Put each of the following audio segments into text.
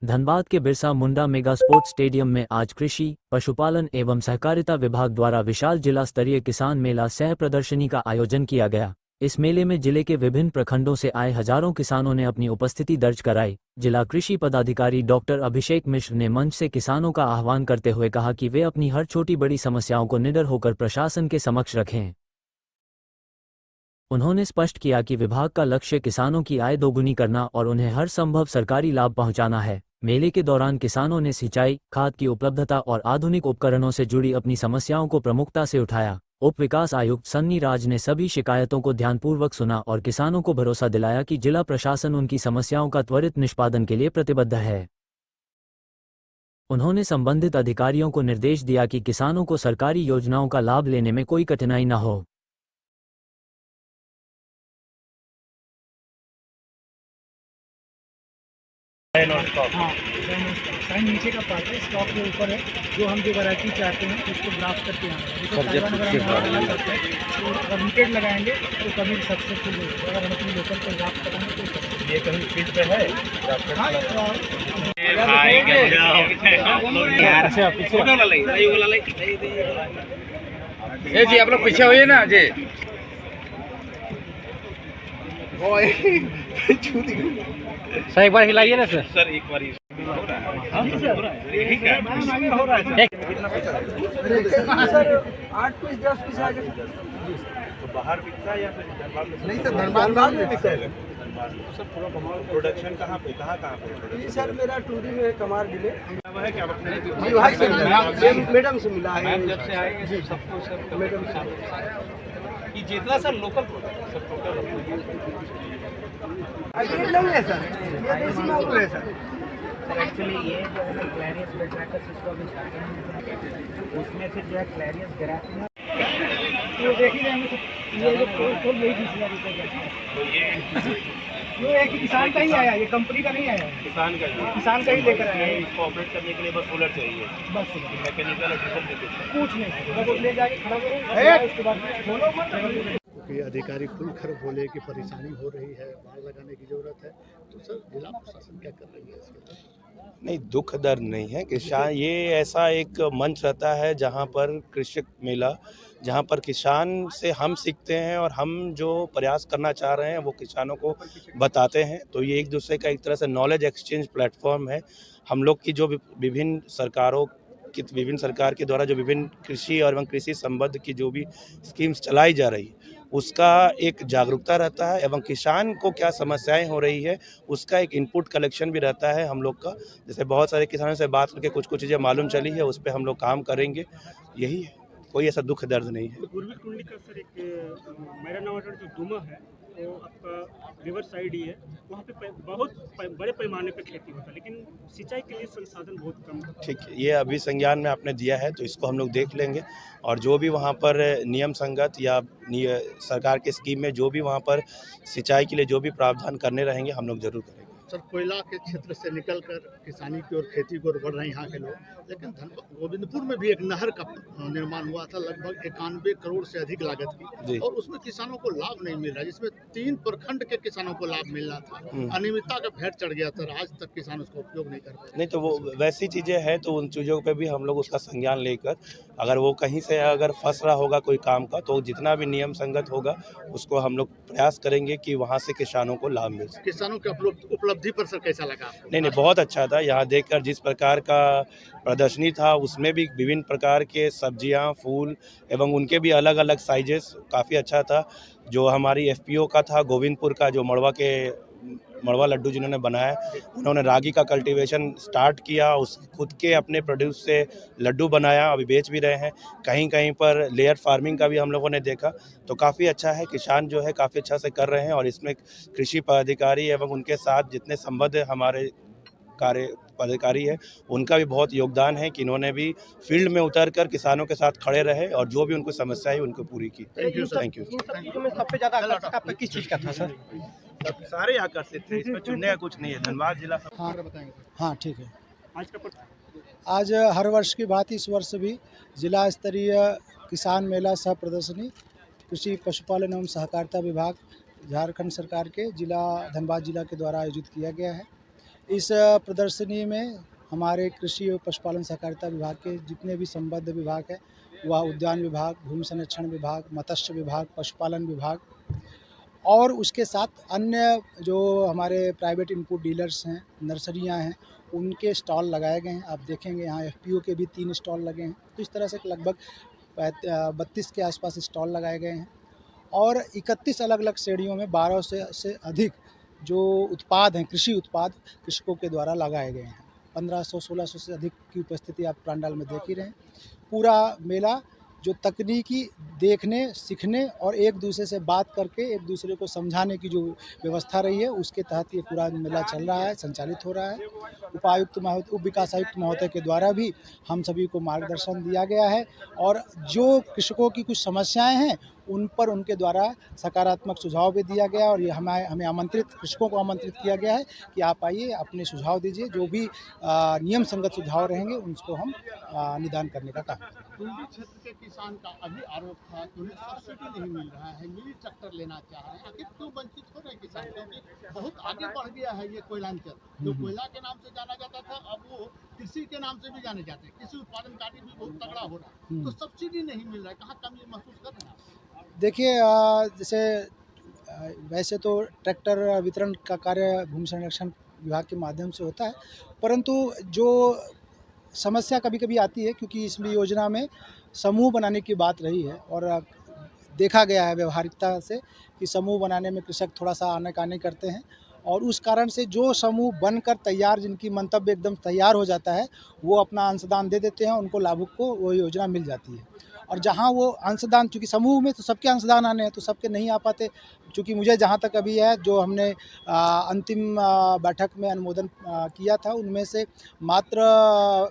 धनबाद के Birsa Munda mega sports stadium में आज कृषि, पशुपालन एवं सहकारिता विभाग द्वारा विशाल जिला स्तरीय किसान मेला सह प्रदर्शनी का आयोजन किया गया। इस मेले में जिले के विभिन्न प्रखंडों से आए हजारों किसानों ने अपनी उपस्थिति दर्ज कराई। जिला कृषि पदाधिकारी डॉक्टर अभिषेक मिश्र ने मंच से किसानों का आह्वान करते हुए कहा कि वे अपनी हर छोटी बड़ी समस्याओं को निडर होकर प्रशासन के समक्ष रखें। उन्होंने स्पष्ट किया कि विभाग का लक्ष्य किसानों की आय दोगुनी करना और उन्हें हर संभव सरकारी लाभ पहुंचाना है। मेले के दौरान किसानों ने सिंचाई, खाद की उपलब्धता और आधुनिक उपकरणों से जुड़ी अपनी समस्याओं को प्रमुखता से उठाया। उप विकास आयुक्त सन्नी राज ने सभी शिकायतों को ध्यानपूर्वक सुना और किसानों को भरोसा दिलाया कि जिला प्रशासन उनकी समस्याओं का त्वरित निष्पादन के लिए प्रतिबद्ध है। उन्होंने संबंधित अधिकारियों को निर्देश दिया कि किसानों को सरकारी योजनाओं का लाभ लेने में कोई कठिनाई न हो। हाँ, साइन नीचे का पार्ट है, स्टॉक के ऊपर है। जो हम जो वैरायटी चाहते हैं उसको ड्राफ्ट करके आना है। जैसे ताइवान अगर हम लगाना चाहते हैं तो लिमिटेड लगाएंगे तो कभी सक्सेसफुल नहीं होगा। अगर हम अपनी लोकल को ड्राफ्ट कराएंगे तो सक्सेसफुल। ये कहीं फील्ड पे है हाँ, जी आप लोग पीछे होइए ना जी। सर एक बार हिलाइए ना सर एक बार सर 8 पीस 10 पीस आ गए। तो बाहर बिकता है या फिर धनबाद में? नहीं सर, धनबाद में बिकता है। सर पूरा प्रोडक्शन कहाँ पे? जी सर, मेरा टूरी में कमार डिले है क्या अपने विभाग से मिला है, मैडम से मिला है। मैम जब से आएंगे जी सबको सर मैडम ये जितना sir local sir total hybrid नहीं है सर, ये देसी मांगूर है सर। एक्चुअली ये जो है ना क्लैरियस बेट्रैकर सिस्टम में उसमें फिर जो है क्लैरियस ग्राफिना तो देख ही रहेंगे सर, ये जो टोल यही 20,000 रुपये का है। ये एक ही किसान का ही आया, ये कंपनी का नहीं आया। किसान का ही लेकर आया है। इसको ऑपरेट करने के लिए बस सोलर चाहिए, बस मैकेनिकल और डीजल के कुछ कुछ नहीं, बस ले जाके खड़ा करो, उसके बाद बोलो मत। कि अधिकारी खुलकर बोले कि परेशानी हो रही है, बाढ़ लगाने की जरूरत है, तो सर जिला प्रशासन क्या कर रही है इसके? नहीं, दुख दर्द नहीं है किसान, ये ऐसा एक मंच रहता है जहाँ पर कृषक मेला, जहाँ पर किसान से हम सीखते हैं और हम जो प्रयास करना चाह रहे हैं वो किसानों को बताते हैं। तो ये एक दूसरे का एक तरह से नॉलेज एक्सचेंज प्लेटफॉर्म है। हम लोग की जो विभिन्न सरकार के द्वारा जो विभिन्न कृषि और एवं कृषि संबद्ध की जो भी स्कीम्स चलाई जा रही है उसका एक जागरूकता रहता है एवं किसान को क्या समस्याएं हो रही है उसका एक इनपुट कलेक्शन भी रहता है हम लोग का। जैसे बहुत सारे किसानों से बात करके कुछ चीज़ें मालूम चली है, उस पर हम लोग काम करेंगे। यही है, कोई ऐसा दुख दर्द नहीं है। पूर्वी कुंडली का सर एक मेरा नवागढ़ जो दुमा है तो आपका रिवर साइड ही है, वहाँ पे बहुत बड़े पैमाने पे खेती होता है, लेकिन सिंचाई के लिए संसाधन बहुत कम है। ठीक है, ये अभी संज्ञान में आपने दिया है तो इसको हम लोग देख लेंगे और जो भी वहाँ पर नियम संगत या सरकार के स्कीम में जो भी वहाँ पर सिंचाई के लिए जो भी प्रावधान करने रहेंगे हम लोग जरूर करेंगे। सर कोयला के क्षेत्र से निकलकर किसानी की और खेती की ओर बढ़ रहे हैं यहाँ के लोग, लेकिन गोविंदपुर में भी एक नहर का निर्माण हुआ था लगभग 91 करोड़ से अधिक लागत की, और उसमें किसानों को लाभ नहीं मिल रहा, जिसमें 3 प्रखंड के किसानों को लाभ मिलना था। अनियमितता का भेंट चढ़ गया था, आज तक किसान उसका उपयोग नहीं कर पाए। नहीं तो वो वैसी चीज़ें हैं तो उन चीज़ों पे भी हम लोग उसका संज्ञान लेकर अगर वो कहीं से अगर फंस रहा होगा कोई काम का तो जितना भी नियम संगत होगा उसको हम लोग प्रयास करेंगे कि वहाँ से किसानों को लाभ मिल सके। किसानों के उपलब्धि पर सर कैसा लगा? नहीं, बहुत अच्छा था। यहाँ देखकर जिस प्रकार का प्रदर्शनी था उसमें भी विभिन्न प्रकार के सब्जियाँ, फूल एवं उनके भी अलग अलग साइजेस काफ़ी अच्छा था। जो हमारी एफपीओ का था गोविंदपुर का, जो मड़वा लड्डू जिन्होंने बनाया, उन्होंने रागी का कल्टीवेशन स्टार्ट किया, उस खुद के अपने प्रोड्यूस से लड्डू बनाया, अभी बेच भी रहे हैं। कहीं कहीं पर लेयर फार्मिंग का भी हम लोगों ने देखा, तो काफ़ी अच्छा है। किसान जो है काफ़ी अच्छा से कर रहे हैं और इसमें कृषि पदाधिकारी एवं उनके साथ जितने संबद्ध हमारे पदाधिकारी है उनका भी बहुत योगदान है कि इन्होंने भी फील्ड में उतरकर किसानों के साथ खड़े रहे और जो भी उनको समस्या है उनको पूरी की। Thank you. सबसे ज़्यादा आकर्षक आपका किस चीज़ का था सर? सारे आकर्षित थे, इसमें चुनने का कुछ नहीं है। धनबाद जिला हाँ ठीक है। आज आज हर वर्ष की बात इस वर्ष भी जिला स्तरीय किसान मेला सह प्रदर्शनी कृषि पशुपालन एवं सहकारिता विभाग झारखंड सरकार के धनबाद जिला के द्वारा आयोजित किया गया है। इस प्रदर्शनी में हमारे कृषि और पशुपालन सहकारिता विभाग के जितने भी संबद्ध विभाग हैं, वह उद्यान विभाग, भूमि संरक्षण विभाग, मत्स्य विभाग, पशुपालन विभाग और उसके साथ अन्य जो हमारे प्राइवेट इनपुट डीलर्स हैं, नर्सरियां हैं, उनके स्टॉल लगाए गए हैं। आप देखेंगे यहाँ एफपीओ के भी 3 स्टॉल लगे हैं। तो इस तरह से लगभग 32 के आसपास स्टॉल लगाए गए हैं और 31 अलग अलग श्रेणियों में 1200 से अधिक जो उत्पाद हैं, कृषि उत्पाद कृषकों के द्वारा लगाए गए हैं। 1500-1600 से अधिक की उपस्थिति आप पंडाल में देख ही रहे हैं। पूरा मेला जो तकनीकी देखने, सीखने और एक दूसरे से बात करके एक दूसरे को समझाने की जो व्यवस्था रही है, उसके तहत ये पूरा मेला चल रहा है, संचालित हो रहा है। उप विकास आयुक्त महोदय के द्वारा भी हम सभी को मार्गदर्शन दिया गया है और जो कृषकों की कुछ समस्याएं हैं उन पर उनके द्वारा सकारात्मक सुझाव भी दिया गया और ये हमें आमंत्रित, कृषकों को आमंत्रित किया गया है कि आप आइए, अपने सुझाव दीजिए, जो भी नियम संगत सुझाव रहेंगे उनको हम निदान करने का काम करेंगे। टुंडी क्षेत्र के किसान का अभी आरोप था कि उन्हें सब्सिडी नहीं मिल रहा है, मिनी ट्रैक्टर लेना चाह रहे हैं। आखिर क्यों वंचित हो रहे हैं किसान? क्योंकि बहुत आगे बढ़ गया है ये कोयलांचल, जो कोयला के नाम से जाना जाता था, अब वो कृषि के नाम से भी जाने जाते हैं। कृषि उत्पादन कार्य भी बहुत तगड़ा हो रहा है, तो सब्सिडी नहीं मिल रहा है। कहाँ कमी महसूस कर रहे हैं? देखिए, जैसे वैसे तो ट्रैक्टर वितरण का कार्य भूमि संरक्षण विभाग के माध्यम से होता है, परंतु जो समस्या कभी कभी आती है क्योंकि इस योजना में समूह बनाने की बात रही है और देखा गया है व्यवहारिकता से कि समूह बनाने में कृषक थोड़ा सा आनाकानी करते हैं और उस कारण से जो समूह बनकर तैयार, जिनकी मंतव्य एकदम तैयार हो जाता है, वो अपना अंशदान दे देते हैं, उनको लाभुक को वो योजना मिल जाती है। और जहाँ वो अंशदान, चूँकि समूह में तो सबके अंशदान आने हैं तो सबके नहीं आ पाते। चूँकि मुझे जहाँ तक अभी है, जो हमने अंतिम बैठक में अनुमोदन किया था, उनमें से मात्र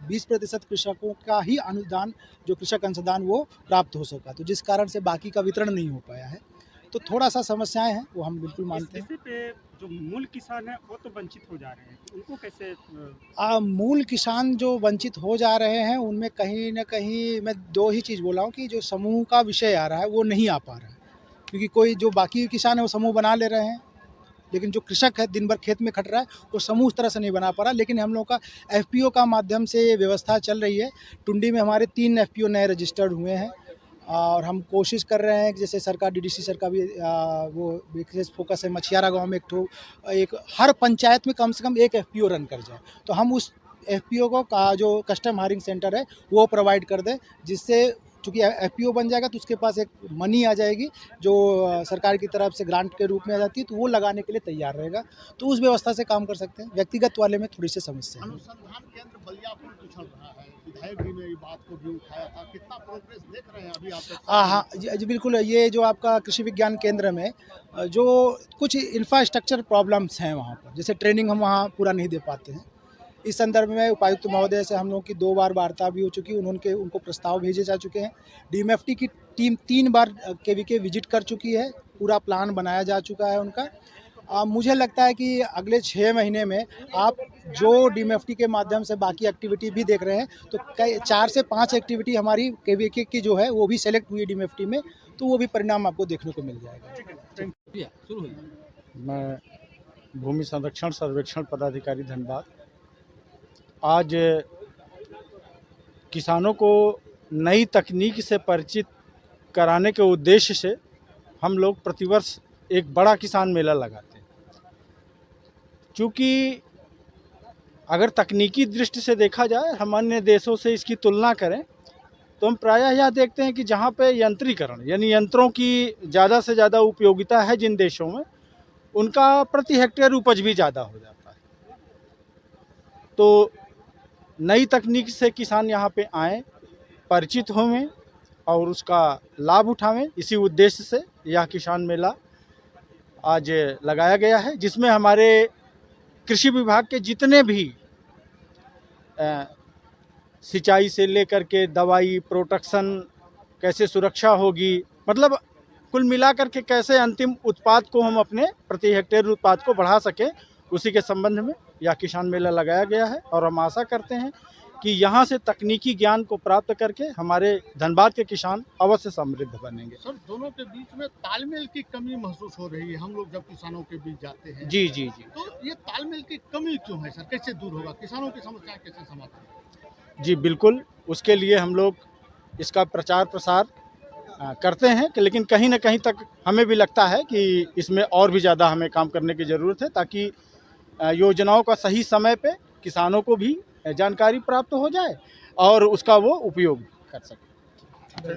20% कृषकों का ही अनुदान, जो कृषक अंशदान, वो प्राप्त हो सका, तो जिस कारण से बाकी का वितरण नहीं हो पाया है। तो थोड़ा सा समस्याएं हैं, वो हम बिल्कुल मानते हैं। इसी पे जो मूल किसान है वो तो वंचित हो जा रहे हैं, उनको कैसे? मूल किसान जो वंचित हो जा रहे हैं उनमें कहीं ना कहीं मैं 2 ही चीज़ बोला हूँ कि जो समूह का विषय आ रहा है वो नहीं आ पा रहा है, क्योंकि कोई जो बाकी किसान है वो समूह बना ले रहे हैं, लेकिन जो कृषक है दिन भर खेत में खट रहा है वो समूह उस तरह से नहीं बना पा रहा। लेकिन हम लोग का एफपीओ का माध्यम से ये व्यवस्था चल रही है। टुंडी में हमारे 3 एफपीओ नए रजिस्टर्ड हुए हैं और हम कोशिश कर रहे हैं कि जैसे सरकार, डीडीसी सर का भी वो विशेष फोकस है, मछियारा गांव में एक हर पंचायत में कम से कम एक एफपीओ रन कर जाए, तो हम उस एफपीओ को का जो कस्टम हायरिंग सेंटर है वो प्रोवाइड कर दें, जिससे चूँकि एफपीओ बन जाएगा तो उसके पास एक मनी आ जाएगी जो सरकार की तरफ से ग्रांट के रूप में आ जाती है, तो वो लगाने के लिए तैयार रहेगा। तो उस व्यवस्था से काम कर सकते हैं। व्यक्तिगत वाले में थोड़ी सी समस्या है। अनुसंधान केंद्र बलियापुर कुछ चल रहा है, विधायक जी ने ये बात को भी उठाया था, कितना प्रोग्रेस देख रहे हैं अभी आप? हाँ जी, बिल्कुल। ये जो आपका कृषि विज्ञान केंद्र में जो कुछ इंफ्रास्ट्रक्चर प्रॉब्लम्स हैं वहाँ पर, जैसे ट्रेनिंग हम वहाँ पूरा नहीं दे पाते हैं। इस संदर्भ में उपायुक्त महोदय से हम लोग की 2 बार वार्ता भी हो चुकी है। उनको प्रस्ताव भेजे जा चुके हैं। डीएमएफटी की टीम 3 बार केवीके विजिट कर चुकी है, पूरा प्लान बनाया जा चुका है उनका। मुझे लगता है कि अगले 6 महीने में आप जो डीएमएफटी के माध्यम से बाकी एक्टिविटी भी देख रहे हैं, तो 4 से 5 एक्टिविटी हमारी केवीके की जो है वो भी सेलेक्ट हुई है डीएमएफटी में, तो वो भी परिणाम आपको देखने को मिल जाएगा। मैं भूमि संरक्षण सर्वेक्षण पदाधिकारी धनबाद। आज किसानों को नई तकनीक से परिचित कराने के उद्देश्य से हम लोग प्रतिवर्ष एक बड़ा किसान मेला लगाते हैं। क्योंकि अगर तकनीकी दृष्टि से देखा जाए, हम अन्य देशों से इसकी तुलना करें तो हम प्रायः यह देखते हैं कि जहाँ पे यंत्रीकरण यानी यंत्रों की ज़्यादा से ज़्यादा उपयोगिता है जिन देशों में, उनका प्रति हेक्टेयर उपज भी ज़्यादा हो जाता है। तो नई तकनीक से किसान यहाँ पे आएँ, परिचित होवें और उसका लाभ उठावें, इसी उद्देश्य से यह किसान मेला आज लगाया गया है, जिसमें हमारे कृषि विभाग के जितने भी सिंचाई से लेकर के दवाई, प्रोटेक्शन, कैसे सुरक्षा होगी, मतलब कुल मिलाकर के कैसे अंतिम उत्पाद को हम अपने प्रति हेक्टेयर उत्पाद को बढ़ा सकें, उसी के संबंध में यह किसान मेला लगाया गया है। और हम आशा करते हैं कि यहाँ से तकनीकी ज्ञान को प्राप्त करके हमारे धनबाद के किसान अवश्य समृद्ध बनेंगे। सर दोनों के बीच में तालमेल की कमी महसूस हो रही है, हम लोग जब किसानों के बीच जाते हैं। जी जी जी तो ये तालमेल की कमी क्यों है सर, कैसे दूर होगा, किसानों की समस्याएं कैसे समाधान? जी बिल्कुल, उसके लिए हम लोग इसका प्रचार प्रसार करते हैं कि लेकिन कहीं ना कहीं तक हमें भी लगता है कि इसमें और भी ज़्यादा हमें काम करने की ज़रूरत है, ताकि योजनाओं का सही समय पे किसानों को भी जानकारी प्राप्त हो जाए और उसका वो उपयोग कर सके।